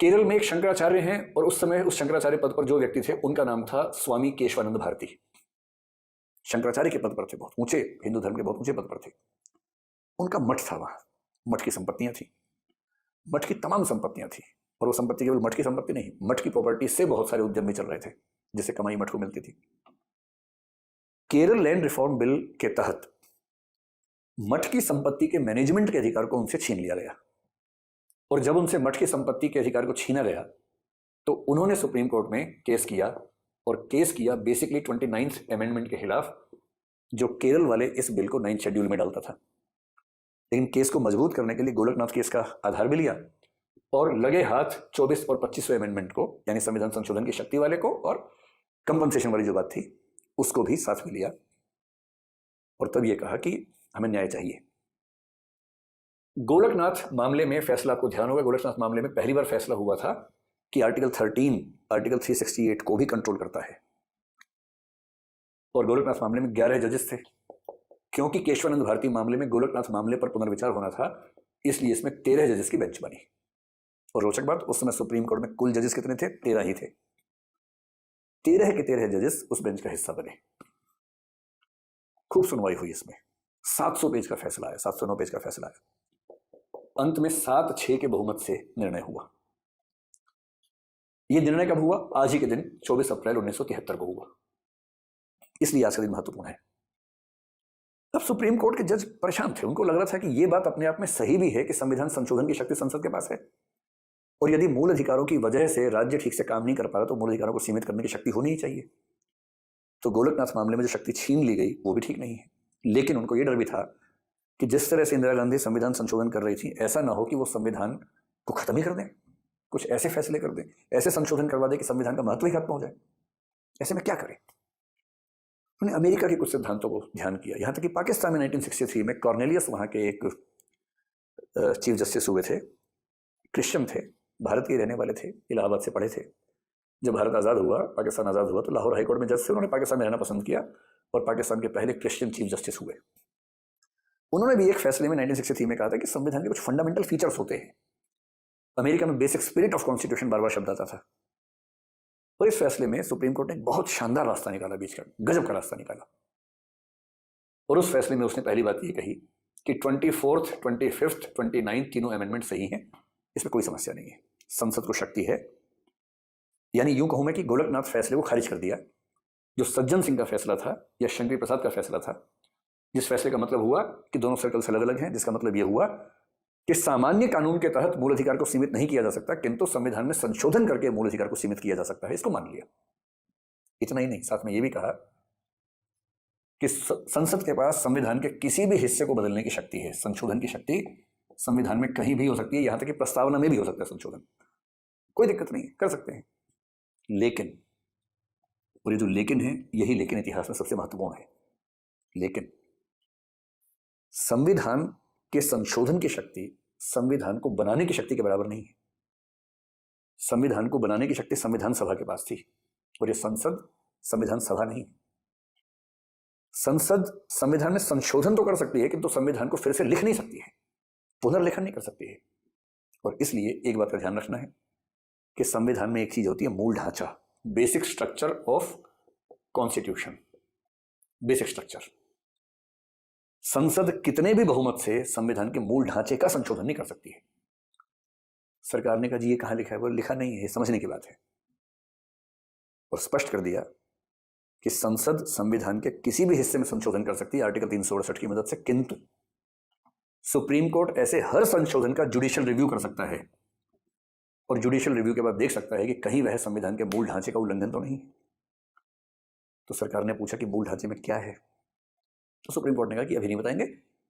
केरल में एक शंकराचार्य हैं और उस समय उस शंकराचार्य पद पर जो व्यक्ति थे उनका नाम था स्वामी केशवानंद भारती। शंकराचार्य के पद पर थे, बहुत ऊंचे, हिंदू धर्म के बहुत ऊंचे पद पर थे। उनका मठ था, वहां मठ की संपत्तियां थी, मठ की तमाम संपत्तियां थी। और वो संपत्ति केवल मठ की संपत्ति नहीं, मठ की प्रॉपर्टी से बहुत सारे उद्यम भी चल रहे थे जिससे कमाई मठ को मिलती थी। केरल लैंड रिफॉर्म बिल के तहत मठ की संपत्ति के मैनेजमेंट के अधिकार को उनसे छीन लिया गया। और जब उनसे मठ की संपत्ति के अधिकार को छीना गया तो उन्होंने सुप्रीम कोर्ट में केस किया, और केस किया बेसिकली 29th अमेंडमेंट के खिलाफ, जो केरल वाले इस बिल को 9th शेड्यूल में डालता था। लेकिन केस को मजबूत करने के लिए गोलकनाथ केस का आधार भी लिया और लगे हाथ 24 और 25वें अमेंडमेंट को, यानी संविधान संशोधन की शक्ति वाले को, और कंपनसेशन वाली जो बात थी उसको भी साथ में लिया। और तब यह कहा कि हमें न्याय चाहिए। गोलकनाथ मामले में फैसला, आपको ध्यान होगा, गोलकनाथ मामले में पहली बार फैसला हुआ था कि आर्टिकल 13 आर्टिकल 368 को भी कंट्रोल करता है। और गोलकनाथ मामले में 11 जजेस थे। क्योंकि केशवानंद भारती मामले में गोलकनाथ मामले पर पुनर्विचार होना था, इसलिए इसमें 13 जजेस की बेंच बनी। और रोचक बात, उस समय सुप्रीम कोर्ट में कुल जजेस कितने थे? 13 ही थे। 13 के 13 जजेस उस बेंच का हिस्सा बने। खूब सुनवाई हुई इसमें, 700 पेज का फैसला आया, 709 पेज का फैसला आया। अंत में 7-6 के बहुमत से निर्णय हुआ। यह निर्णय कब हुआ? आज ही के दिन 24 अप्रैल 1973 को हुआ। इसलिए आज का दिन महत्वपूर्ण है। अब सुप्रीम कोर्ट के जज परेशान थे। उनको लग रहा था कि यह बात अपने आप में सही भी है कि संविधान संशोधन की शक्ति संसद के पास है, और यदि मूल अधिकारों की वजह से राज्य ठीक से काम नहीं कर पा रहा तो मूल अधिकारों को सीमित करने की शक्ति होनी ही चाहिए। तो गोलकनाथ मामले में जो शक्ति छीन ली गई वो भी ठीक नहीं है। लेकिन उनको यह डर भी था कि जिस तरह से इंदिरा गांधी संविधान संशोधन कर रही थी, ऐसा ना हो कि वो संविधान को खत्म ही कर दें, कुछ ऐसे फैसले कर दें, ऐसे संशोधन करवा दें कि संविधान का महत्व ही खत्म हो जाए। ऐसे में क्या करें? उन्होंने अमेरिका के कुछ सिद्धांतों को ध्यान किया। यहां तक कि पाकिस्तान में 1963 में कॉर्नेलियस, वहां के एक चीफ जस्टिस हुए थे, क्रिश्चियन थे, भारत के रहने वाले थे, इलाहाबाद से पढ़े थे। जब भारत आज़ाद हुआ, पाकिस्तान आज़ाद हुआ, तो लाहौर हाईकोर्ट में जज से उन्होंने पाकिस्तान में रहना पसंद किया और पाकिस्तान के पहले क्रिश्चियन चीफ जस्टिस हुए। उन्होंने भी एक फैसले में 1963 में कहा था कि संविधान के कुछ फंडामेंटल फीचर्स होते हैं। अमेरिका में बेसिक स्पिरिट ऑफ कॉन्स्टिट्यूशन बार बार शब्द आता था। और इस फैसले में सुप्रीम कोर्ट ने बहुत शानदार रास्ता निकाला, बीच का गजब का रास्ता निकाला। और उस फैसले में उसने पहली बात ये कही कि 24th, 25th, 29th तीनों अमेंडमेंट सही हैं, इसमें कोई समस्या नहीं है, संसद को शक्ति है। यानी यूं कहूं मैं कि गोलकनाथ फैसले को खारिज कर दिया। जो सज्जन सिंह का फैसला था या शंकर प्रसाद का फैसला था, जिस फैसले का मतलब हुआ कि दोनों सर्कल्स अलग अलग हैं, जिसका मतलब यह हुआ कि सामान्य कानून के तहत मूल अधिकार को सीमित नहीं किया जा सकता, किंतु संविधान में संशोधन करके मूल अधिकार को सीमित किया जा सकता है, इसको मान लिया। इतना ही नहीं, साथ में यह भी कहा कि संसद के पास संविधान के किसी भी हिस्से को बदलने की शक्ति है। संशोधन की शक्ति संविधान में कहीं भी हो सकती है, यहां तक कि प्रस्तावना में भी हो सकता है संशोधन, कोई दिक्कत नहीं है, कर सकते हैं। लेकिन, और ये जो लेकिन है, यही लेकिन इतिहास में सबसे महत्वपूर्ण है, लेकिन संविधान के संशोधन की शक्ति संविधान को बनाने की शक्ति के बराबर नहीं है। संविधान को बनाने की शक्ति संविधान सभा के पास थी, और ये संसद संविधान सभा नहीं है। संसद संविधान में संशोधन तो कर सकती है, किंतु संविधान को फिर से लिख नहीं सकती है, पुनर्लेखन नहीं कर सकती है। और इसलिए एक बात का ध्यान रखना है कि संविधान में एक चीज होती है, मूल ढांचा, basic structure of constitution, basic structure. संसद कितने भी बहुमत से संविधान के मूल ढांचे का संशोधन नहीं कर सकती है। सरकार ने कहा जी ये कहां लिखा है? वो लिखा नहीं है, ये समझने की बात है। और स्पष्ट कर दिया कि संसद संविधान के किसी भी हिस्से में संशोधन कर सकती है आर्टिकल 368 की मदद से, किंतु सुप्रीम कोर्ट ऐसे हर संशोधन का जुडिशियल रिव्यू कर सकता है, और जुडिशियल रिव्यू के बाद देख सकता है कि कहीं वह संविधान के मूल ढांचे का उल्लंघन तो नहीं। तो सरकार ने पूछा कि मूल ढांचे में क्या है? तो सुप्रीम कोर्ट ने कहा कि अभी नहीं बताएंगे,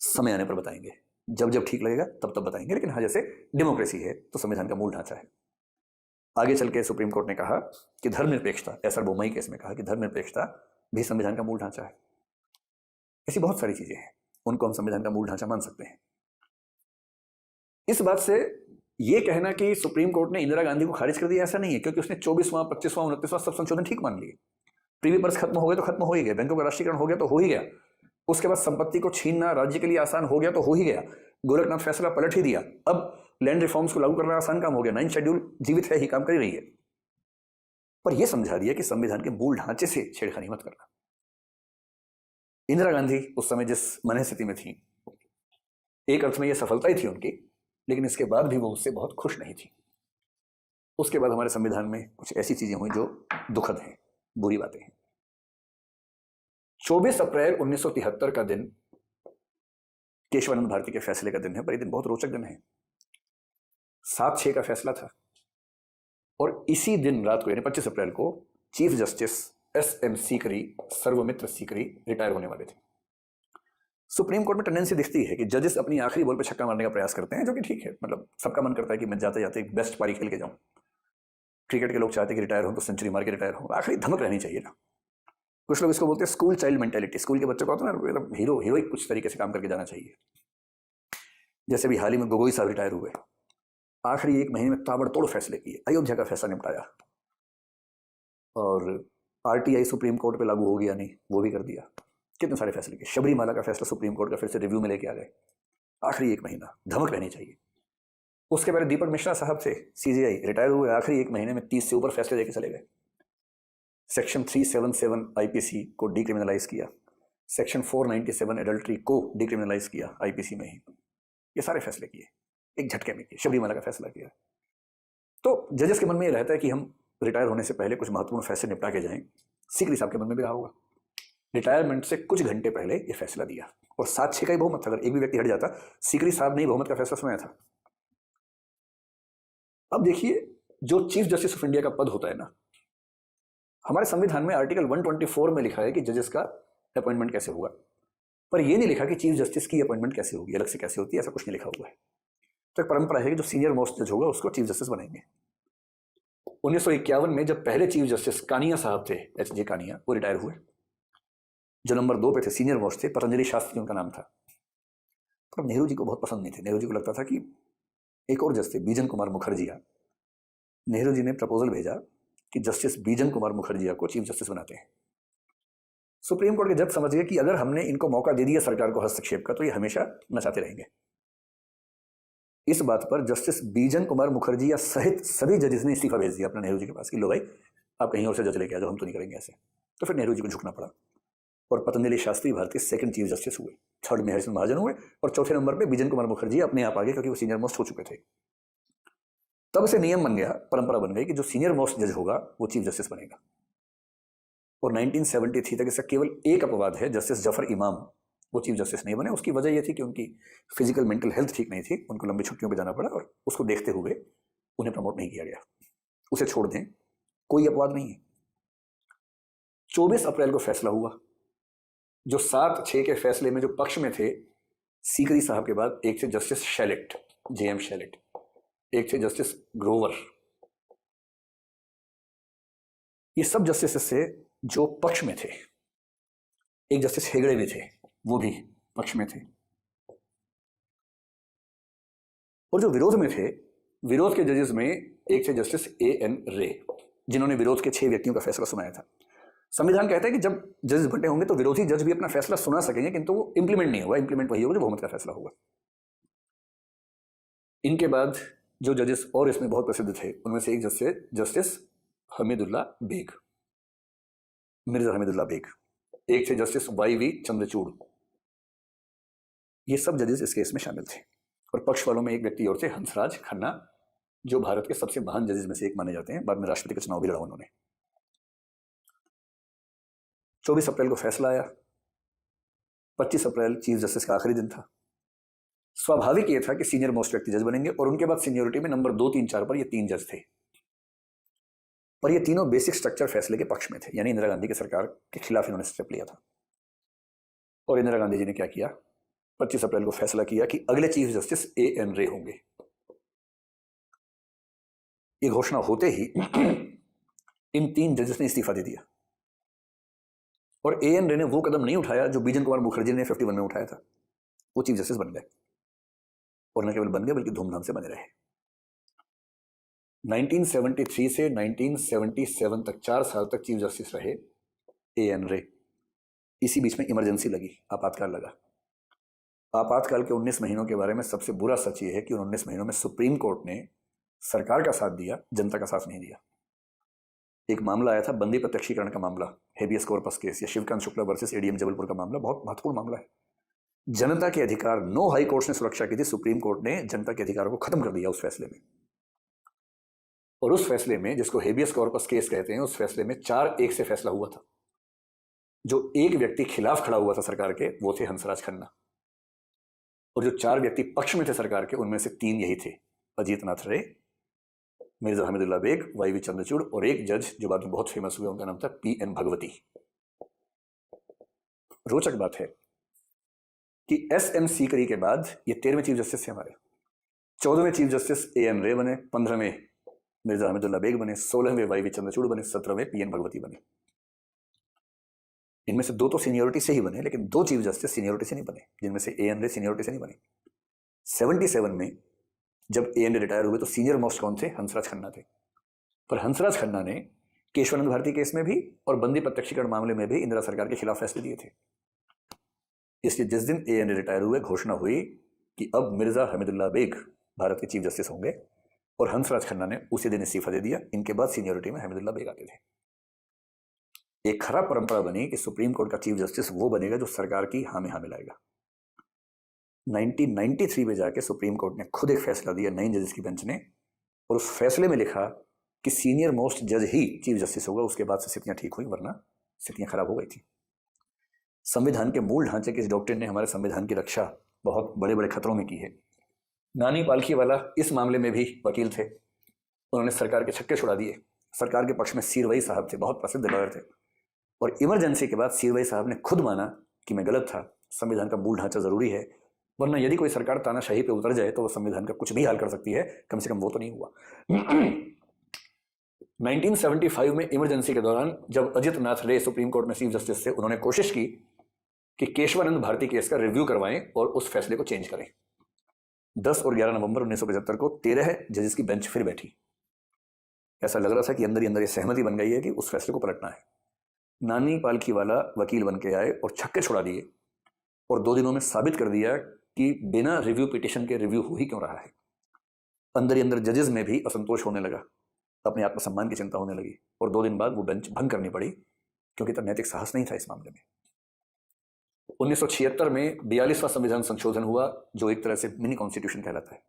समय आने पर बताएंगे, जब जब ठीक लगेगा तब तब बताएंगे। लेकिन हाँ, जैसे डेमोक्रेसी है तो संविधान का मूल ढांचा है। आगे चल के सुप्रीम कोर्ट ने कहा कि धर्मनिरपेक्षता, एसआर बोमई केस में कहा कि धर्मनिरपेक्षता भी संविधान का मूल ढांचा है। ऐसी बहुत सारी चीजें हैं, उनको हम संविधान का मूल ढांचा मान सकते हैं। इस बात से यह कहना कि सुप्रीम कोर्ट ने इंदिरा गांधी को खारिज कर दिया, ऐसा नहीं है, क्योंकि उसने 24वां, 25वां, 29वां सब संशोधन ठीक मान लिए। प्रीवी पर्स खत्म हो गए तो खत्म हो ही गया, बैंकों का राष्ट्रीयकरण हो गया तो हो ही गया, उसके बाद संपत्ति को छीनना राज्य के लिए आसान हो गया तो हो ही गया, गोरखनाथ फैसला पलट ही दिया। अब लैंड रिफॉर्म्स को लागू करना आसान काम हो गया, 9 शेड्यूल जीवित है ही, काम कर ही रही है। पर यह समझा दिया कि संविधान के मूल ढांचे से छेड़खानी मत करना। इंदिरा गांधी उस समय जिस मनस्थिति में थी, एक अर्थ में यह सफलता ही थी उनकी, लेकिन इसके बाद भी वो उससे बहुत खुश नहीं थी। उसके बाद हमारे संविधान में कुछ ऐसी चीजें हुई जो दुखद हैं, बुरी बातें हैं। 24 अप्रैल 1973 का दिन केशवानंद भारती के फैसले का दिन है, पर यह दिन बहुत रोचक दिन है। 7-6 का फैसला था और इसी दिन रात को यानी 25 अप्रैल को chief justice S M. Sikri, Sarvamitra Sikri retire होने वाले थे। सुप्रीम कोर्ट में टेंडेंसी दिखती है कि जजेस अपनी आखिरी बॉल पे छक्का मारने का प्रयास करते हैं, जो कि ठीक है, मतलब सबका मन करता है कि मैं जाते जाते एक बेस्ट पारी खेल के जाऊं। क्रिकेट के लोग चाहते हैं कि रिटायर हो तो सेंचुरी मार के रिटायर हो, आखिरी धमक रहनी चाहिए ना। कुछ लोग इसको बोलते हैं स्कूल चाइल्ड मेंटेलिटी, स्कूल के बच्चों को होता है ना एकदम हीरोइक कुछ तरीके से काम करके जाना चाहिए। जैसे भी हाल ही में गोगोई साहब रिटायर हुए, आखिरी 1 महीने में ताबड़तोड़ फैसले किए, अयोध्या का फैसला निपटाया, और आरटीआई सुप्रीम कोर्ट पे लागू हो गया नहीं, वो भी कर दिया। कितने सारे फैसले किए, शबरीमाला का फैसला सुप्रीम कोर्ट का फिर से रिव्यू में लेके आ गए। आखिरी 1 महीना धमक रहनी चाहिए। उसके पहले दीपक मिश्रा साहब थे, सीजीआई, रिटायर हुए, आखिरी 1 महीने में 30 से ऊपर फैसले देके चले गए। सेक्शन 377 आईपीसी को डिक्रिमिनलाइज किया, सेक्शन 497 एडल्ट्री को डिक्रिमिनलाइज किया आईपीसी में ही। ये सारे फैसले किए एक झटके में किए, शबरीमाला का फैसला किया। तो जजेस के मन में ये रहता है कि हम रिटायर होने से पहले कुछ महत्वपूर्ण फैसले निपटा के जाएं। सीकरी साहब के मन में भी रहा होगा। रिटायरमेंट से कुछ घंटे पहले ये फैसला दिया, और 7-6 का ही बहुमत था, अगर एक भी व्यक्ति हट जाता, सीकरी साहब ने ही बहुमत का फैसला सुनाया था। अब देखिए, जो चीफ जस्टिस ऑफ इंडिया का पद होता है ना, हमारे संविधान में आर्टिकल 124 में लिखा है कि जजेस का अपॉइंटमेंट कैसे होगा, पर यह नहीं लिखा कि चीफ जस्टिस की अपॉइंटमेंट कैसे होगी, अलग से कैसे होती है, ऐसा कुछ नहीं लिखा हुआ है। तो एक परंपरा है कि जो सीनियर मोस्ट जज होगा उसको चीफ जस्टिस बनाएंगे। 1951 में जब पहले चीफ जस्टिस कानिया साहब थे, एच.जे. कानिया, वो रिटायर हुए। जो नंबर 2 पे थे, सीनियर मोस्ट थे, पतंजलि शास्त्री उनका नाम था। पर नेहरू जी को बहुत पसंद नहीं थे। नेहरू जी को लगता था कि एक और जज थे, बीजन कुमार मुखर्जिया। नेहरू जी ने प्रपोजल भेजा कि जस्टिस बीजन कुमार मुखर्जिया को चीफ जस्टिस बनाते हैं। सुप्रीम कोर्ट के जज समझ गए कि अगर हमने इनको मौका दे दिया सरकार को हस्तक्षेप का, तो ये हमेशा नचाते रहेंगे। इस बात पर जस्टिस बीजन कुमार मुखर्जिया सहित सभी जजेस ने इस्तीफा भेज दिया अपना नेहरू जी के पास कि लो भाई, आप कहीं और से जज लेके आ जाओ, हम तो नहीं करेंगे ऐसे। तो फिर नेहरू जी को झुकना पड़ा और पतंजलि शास्त्री भारत के 2nd चीफ जस्टिस हुए, 3rd में हरिशन महाजन हुए, और 4थे नंबर पे बीजन कुमार मुखर्जी अपने आप आगे, क्योंकि वो सीनियर मोस्ट हो चुके थे। तब से नियम बन गया, परंपरा बन गई कि जो सीनियर मोस्ट जज होगा वो चीफ जस्टिस बनेगा। और 1973 तक इसका केवल एक अपवाद है, जस्टिस जफर इमाम, वो चीफ जस्टिस नहीं बने। उसकी वजह यह थी कि उनकी फिजिकल मेंटल हेल्थ ठीक नहीं थी, उनको लंबी छुट्टियों पर जाना पड़ा, और उसको देखते हुए उन्हें प्रमोट नहीं किया गया। उसे छोड़ दें, कोई अपवाद नहीं है। 24 अप्रैल को फैसला हुआ। जो 7-6 के फैसले में जो पक्ष में थे, सीकरी साहब के बाद एक थे जस्टिस शैलेट, जे.एम. शैलेट, एक थे जस्टिस ग्रोवर। ये सब जस्टिस से जो पक्ष में थे, एक जस्टिस हेगड़े भी थे, वो भी पक्ष में थे। और जो विरोध में थे, विरोध के जजेस में एक थे जस्टिस ए.एन. रे, जिन्होंने विरोध के 6 व्यक्तियों का फैसला सुनाया था। संविधान कहता है कि जब जज बंटे होंगे तो विरोधी जज भी अपना फैसला सुना सकेंगे, किंतु वो इंप्लीमेंट नहीं होगा। इंप्लीमेंट वही होगा जो बहुमत का फैसला होगा। इनके बाद जो जजेस और इसमें बहुत प्रसिद्ध थे, उनमें से एक जस्टिस हमीदुल्ला बेग, मिर्जा हमीदुल्ला बेग, एक थे जस्टिस वाई.वी. चंद्रचूड़। ये सब जजेस इस केस में शामिल थे। और पक्ष वालों में एक व्यक्ति और थे, हंसराज खन्ना, जो भारत के सबसे महान जजेस में से एक माने जाते हैं। बाद में राष्ट्रपति का चुनाव भी लड़ा उन्होंने। 24 अप्रैल को फैसला आया। 25 अप्रैल चीफ जस्टिस का आखिरी दिन था। स्वाभाविक यह था कि सीनियर मोस्ट व्यक्ति जज बनेंगे, और उनके बाद सीनियोरिटी में नंबर 2, 3, 4 पर ये 3 जज थे। पर ये तीनों बेसिक स्ट्रक्चर फैसले के पक्ष में थे, यानी इंदिरा गांधी की सरकार के खिलाफ इन्होंने स्टेप लिया था। और इंदिरा गांधी जी ने क्या किया, 25 अप्रैल को फैसला किया कि अगले चीफ जस्टिस ए.एन. रे होंगे। ये घोषणा होते ही इन 3 जजेस ने इस्तीफा दे दिया, और ए.एन. रे ने वो कदम नहीं उठाया जो बीजन कुमार मुखर्जी ने 51 में उठाया था। वो चीफ जस्टिस बन गए, और न केवल बन गए बल्कि धूमधाम से बने रहे। 1973 से 1977 तक 4 साल तक चीफ जस्टिस रहे ए.एन. रे। इसी बीच में इमरजेंसी लगी, आपातकाल लगा। आपातकाल के 19 महीनों के बारे में सबसे बुरा सच ये है कि उन 19 महीनों में सुप्रीम कोर्ट ने सरकार का साथ दिया, जनता का साथ नहीं दिया। एक मामला आया था बंदी प्रत्यक्षीकरण का मामला, हेबियस कॉर्पस केस, या शिवकांत शुक्ला वर्सेस एडीएम जबलपुर का मामला, बहुत महत्वपूर्ण मामला है। जनता के अधिकार, 9 हाई कोर्ट्स ने सुरक्षा की थी, सुप्रीम कोर्ट ने जनता के अधिकारों को खत्म कर दिया उस फैसले में। और उस फैसले में, जिसको हेबियस कॉर्पस केस कहते हैं, उस फैसले में 4-1 से फैसला हुआ था। जो एक व्यक्ति खिलाफ खड़ा हुआ था सरकार के, वो थे हंसराज खन्ना, और जो 4 व्यक्ति पक्ष में थे सरकार के, उनमें से 3 यही थे, अजीत नाथ रे, मिर्जा हमीदुल्लाह बेग, वाईवी चंद्रचूड़, और एक जज जो बाद में बहुत फेमस हुए, उनका नाम था पीएन भगवती। रोचक बात है कि एसएम सीकरी के बाद ये 13वें चीफ जस्टिस थे हमारे। 14वें चीफ जस्टिस एएन रे बने, 15वें मिर्जा हमीदुल्लाह बेग बने, 16वें वाईवी चंद्रचूड़ बने, 17वें पीएन भगवती बने। इनमें से 2 तो सीनियोरिटी से ही बने, लेकिन 2 चीफ जस्टिस सीनियोरिटी से नहीं बने, जिनमें से एएन रे सीनियोरिटी से नहीं बने। 77 में जब एएन रे रिटायर हुए तो सीनियर मोस्ट कौन थे? हंसराज खन्ना थे। पर हंसराज खन्ना ने केशवानंद भारती केस में भी और बंदी प्रत्यक्षीकरण मामले में भी इंदिरा सरकार के खिलाफ फैसले दिए थे। इसलिए जिस दिन एएन रे रिटायर हुए, घोषणा हुई कि अब मिर्जा हमीदुल्लाह बेग भारत के चीफ जस्टिस होंगे, और हंसराज खन्ना ने उसी दिन इस्तीफा दे दिया। इनके बाद सीनियोरिटी में हमीदुल्लाह बेग आते थे। एक खराब परंपरा बनी कि सुप्रीम कोर्ट का चीफ जस्टिस वो बनेगा जो सरकार की हामी हामी लाएगा। 1993 में जाके सुप्रीम कोर्ट ने खुद एक फैसला दिया 9 जजेस की बेंच ने, और उस फैसले में लिखा कि सीनियर मोस्ट जज ही चीफ जस्टिस होगा। उसके बाद से स्थितियां ठीक हुई, वरना स्थितियां खराब हो गई थी। संविधान के मूल ढांचे की इस डॉक्ट्रिन ने हमारे संविधान की रक्षा बहुत बड़े बड़े खतरों में की है। नानी पालखीवाला इस मामले में भी वकील थे, उन्होंने सरकार के छक्के छुड़ा दिए। सरकार के पक्ष में सीरवई साहब थे, बहुत प्रसिद्ध लॉयर थे, और इमरजेंसी के बाद सीरवई साहब ने खुद माना कि मैं गलत था, संविधान का मूल ढांचा जरूरी है, वरना यदि कोई सरकार तानाशाही पे उतर जाए तो वो संविधान का कुछ भी हाल कर सकती है। कम से कम वो तो नहीं हुआ। 1975 में इमरजेंसी के दौरान जब अजित नाथ रे सुप्रीम कोर्ट में चीफ जस्टिस थे, उन्होंने कोशिश की कि केशवानंद भारती केस का रिव्यू करवाएं और उस फैसले को चेंज करें। 10 और 11 नवंबर 1975 को 13 जजेस की बेंच फिर बैठी। ऐसा लग रहा था कि अंदर ही अंदर ये सहमति बन गई है कि उस फैसले को पलटना है। नानी पालखीवाला वकील बन के आए और छक्के छुड़ा दिए, और 2 दिनों में साबित कर दिया कि बिना रिव्यू पिटिशन के रिव्यू हो ही क्यों रहा है। अंदर ही अंदर जजेस में भी असंतोष होने लगा, अपने आत्मसम्मान की चिंता होने लगी, और 2 दिन बाद वो बेंच भंग करनी पड़ी, क्योंकि तब नैतिक साहस नहीं था इस मामले में। 1976 में 42वां संविधान संशोधन हुआ, जो एक तरह से मिनी कॉन्स्टिट्यूशन कहलाता है।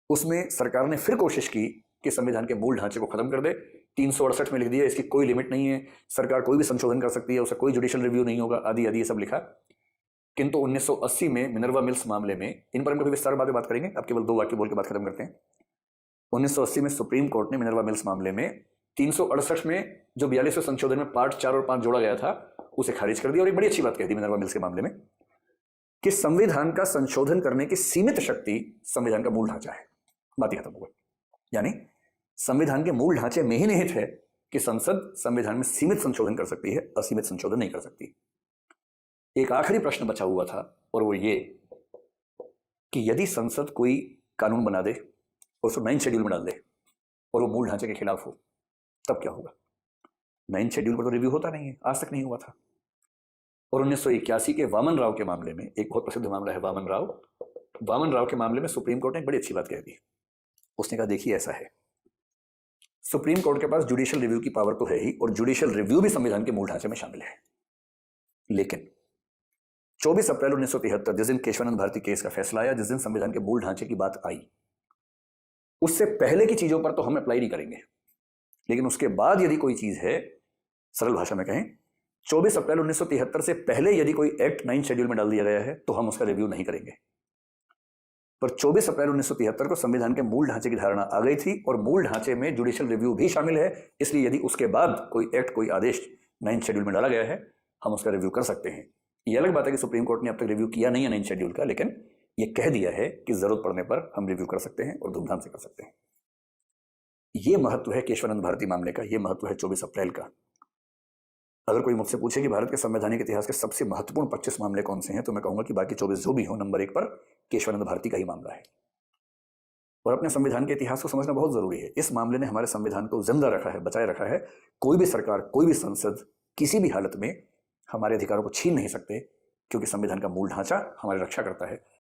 उसमें सरकार ने फिर कोशिश की कि संविधान के मूल ढांचे को खत्म कर दे। 368 में लिख दिया इसकी कोई लिमिट नहीं है, सरकार कोई भी संशोधन कर सकती है, उसका कोई जुडिशियल रिव्यू नहीं होगा, आदि आदि ये सब लिखा। किंतु 1980 में मिनर्वा मिल्स मामले में, इन पर हम कभी विस्तार बाद में बात करेंगे, अब केवल 2 वाक्य बोल के बात खत्म करते हैं। 1980 में सुप्रीम कोर्ट ने मिनर्वा मिल्स मामले में 368 में जो 42वें संशोधन में पार्ट 4 और 5 जोड़ा गया था, उसे खारिज कर दिया। और एक बड़ी अच्छी बात कह दी मिनर्वा मिल्स के मामले में कि संविधान का संशोधन करने की सीमित शक्ति संविधान का मूल ढांचा है। बात ही खत्म हो गई। यानी संविधान के मूल ढांचे में ही निहित है कि संसद संविधान में सीमित संशोधन कर सकती है, असीमित संशोधन नहीं कर सकती। एक आखिरी प्रश्न बचा हुआ था, और वो ये कि यदि संसद कोई कानून बना दे और उसको 9 शेड्यूल में डाल दे और वो मूल ढांचे के खिलाफ हो, तब क्या होगा? 9 शेड्यूल पर तो रिव्यू होता नहीं है, आज तक नहीं हुआ था। और 1981 के वामन राव के मामले में, एक बहुत प्रसिद्ध मामला है वामन राव के मामले में सुप्रीम कोर्ट ने एक बड़ी अच्छी बात कह दी। उसने कहा देखिए ऐसा है, सुप्रीम कोर्ट के पास जुडिशियल रिव्यू की पावर तो है ही, और जुडिशियल रिव्यू भी संविधान के मूल ढांचे में शामिल है। लेकिन 24 अप्रैल 1973 जिस दिन केशवानंद भारती केस का फैसला आया, जिस दिन संविधान के मूल ढांचे की बात आई, उससे पहले की चीजों पर तो हम अप्लाई नहीं करेंगे, लेकिन उसके बाद यदि कोई चीज है, सरल भाषा में कहें, 24 अप्रैल 1973 से पहले यदि कोई एक्ट 9 शेड्यूल में डाल दिया गया है तो हम उसका रिव्यू नहीं करेंगे। पर 24 अप्रैल 1973 को संविधान के मूल ढांचे की धारणा आ गई थी, और मूल ढांचे में जुडिशियल रिव्यू भी शामिल है। इसलिए यदि उसके बाद कोई एक्ट, कोई आदेश 9 शेड्यूल में डाला गया है, हम उसका रिव्यू कर सकते हैं। ये अलग बात है कि सुप्रीम कोर्ट ने अब तक रिव्यू किया नहीं है 9 शेड्यूल का, लेकिन ये कह दिया है कि जरूरत पड़ने पर हम रिव्यू कर सकते हैं और धूमधाम से कर सकते हैं। ये महत्व है केशवानंद भारती मामले का, ये महत्व है 24 अप्रैल का। अगर कोई मुझसे पूछे कि भारत के संवैधानिक इतिहास के सबसे महत्वपूर्ण 25 मामले कौन से हैं, तो मैं कहूंगा कि बाकी 24 जो भी हो, नंबर 1 पर केशवानंद भारती का ही मामला है। और अपने संविधान के इतिहास को समझना बहुत जरूरी है। इस मामले ने हमारे संविधान को जिंदा रखा है, बचाए रखा है। कोई भी सरकार, कोई भी संसद किसी भी हालत में हमारे अधिकारों को छीन नहीं सकते, क्योंकि संविधान का मूल ढांचा हमारी रक्षा करता है